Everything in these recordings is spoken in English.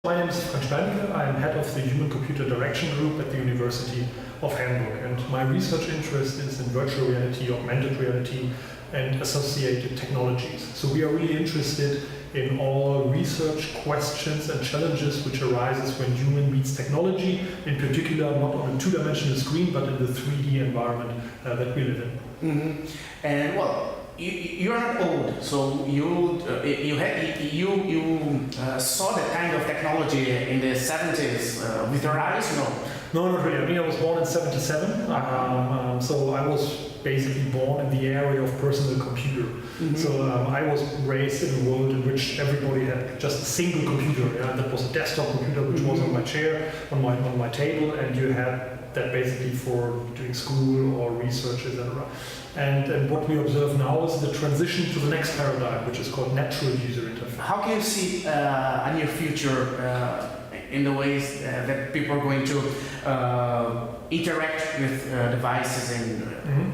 My name is Frank Steinick. I am head of the Human-Computer Direction Group at the University of Hamburg, and my research interest is in virtual reality, augmented reality, and associated technologies. So we are really interested in all research questions and challenges which arises when human meets technology, in particular not on a two-dimensional screen, but in the 3D environment that we live in. Mm-hmm. And well, you're not old, so you saw that kind of technology in the 70s with your eyes, no? No, not really. I mean, I was born in '77, so I was basically born in the area of personal computer. Mm-hmm. So I was raised in a world in which everybody had just a single computer. Yeah? That was a desktop computer which was on my chair, on my table, and you had that basically for doing school or research, etc. And what we observe now is the transition to the next paradigm, which is called natural user interface. How can you see a near future in the ways that people are going to interact with devices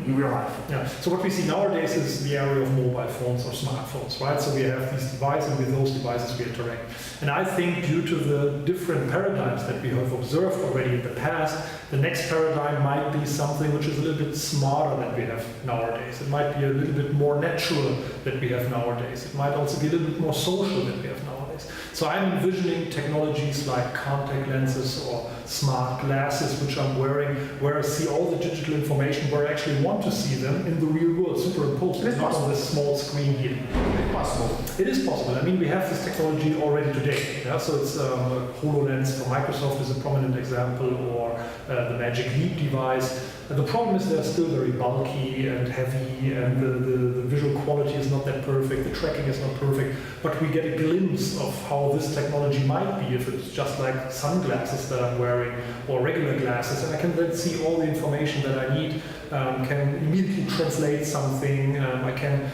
in real life? Yeah. So what we see nowadays is the area of mobile phones or smartphones, right? So we have these devices, and with those devices we interact. And I think due to the different paradigms that we have observed already in the past, the next paradigm might be something which is a little bit smarter than we have nowadays. It might be a little bit more natural than we have nowadays. It might also be a little bit more social than we have nowadays. So I'm envisioning technologies like contact lenses or smart glasses which I'm wearing, where I see all the digital information, where I actually want to see them in the real world, superimposed, not on this small screen here. It's possible. It is possible. I mean, we have this technology already today. Yeah? So it's HoloLens from Microsoft is a prominent example, or the Magic Leap device. The problem is they're still very bulky and heavy, and the visual quality is not that perfect, the tracking is not perfect, but we get a glimpse of how this technology might be if it's just like sunglasses that I'm wearing or regular glasses, and I can then see all the information that I need, can immediately translate something, I can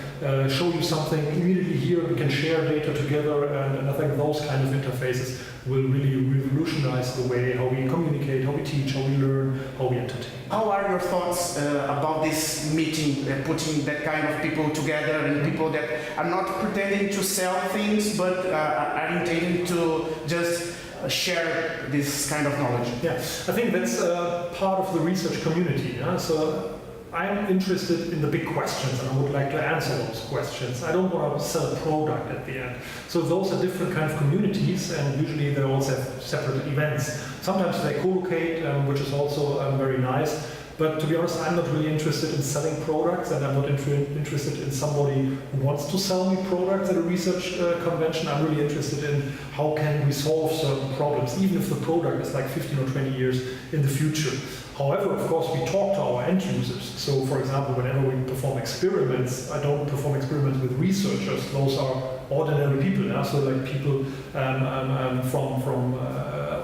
show you something immediately here, we can share data together, and I think those kind of interfaces will really revolutionize the way how we communicate, how we teach, how we learn, how we entertain. How are your thoughts about this meeting, putting that kind of people together, and people that are not pretending to sell things, but are intending to just share this kind of knowledge? Yeah, I think that's part of the research community. Yeah? So I'm interested in the big questions, and I would like to answer those questions. I don't want to sell a product at the end. So those are different kind of communities, and usually they also have separate events. Sometimes they co-locate, which is also very nice. But to be honest, I'm not really interested in selling products, and I'm not interested in somebody who wants to sell me products at a research convention. I'm really interested in how can we solve certain problems, even if the product is like 15 or 20 years in the future. However, of course, we talk to our end users. So, for example, whenever we perform experiments, I don't perform experiments with researchers. Those are ordinary people, yeah? So like people from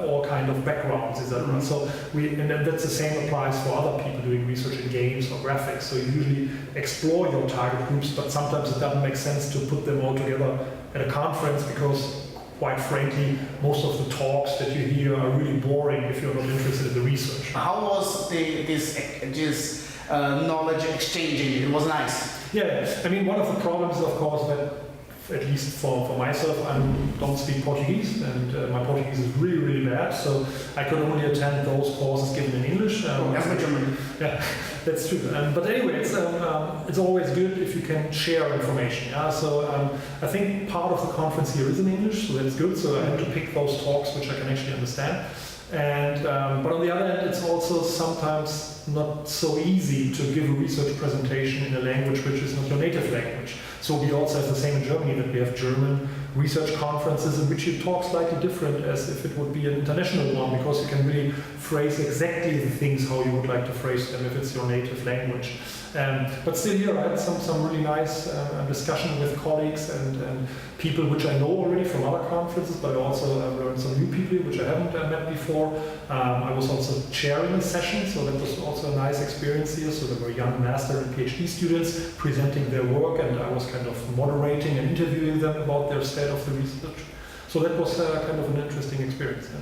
all kind of backgrounds, etc. So and that's the same applies for other people doing research in games or graphics. So you usually explore your target groups, but sometimes it doesn't make sense to put them all together at a conference, because quite frankly, most of the talks that you hear are really boring if you're not interested in the research. How was this knowledge exchanging? It was nice. Yeah, I mean, one of the problems is, of course, that at least for myself, I don't speak Portuguese, and my Portuguese is really, really bad, so I could only attend those courses given in English. That's my German. Yeah, that's true. But anyway, it's always good if you can share information. Yeah? So I think part of the conference here is in English, so that's good. So I have to pick those talks which I can actually understand. And but on the other hand, it's also sometimes not so easy to give a research presentation in a language which is not your native language. So we also have the same in Germany, that we have German research conferences in which you talk slightly different as if it would be an international one, because you can really phrase exactly the things how you would like to phrase them if it's your native language. But still here I had some really nice discussion with colleagues and people which I know already from other conferences, but I also learned some new people which I haven't met before. I was also chairing a session, so that was also a nice experience here. So there were young master and PhD students presenting their work, and I was kind of moderating and interviewing them about their state of the research. So that was kind of an interesting experience. Yeah.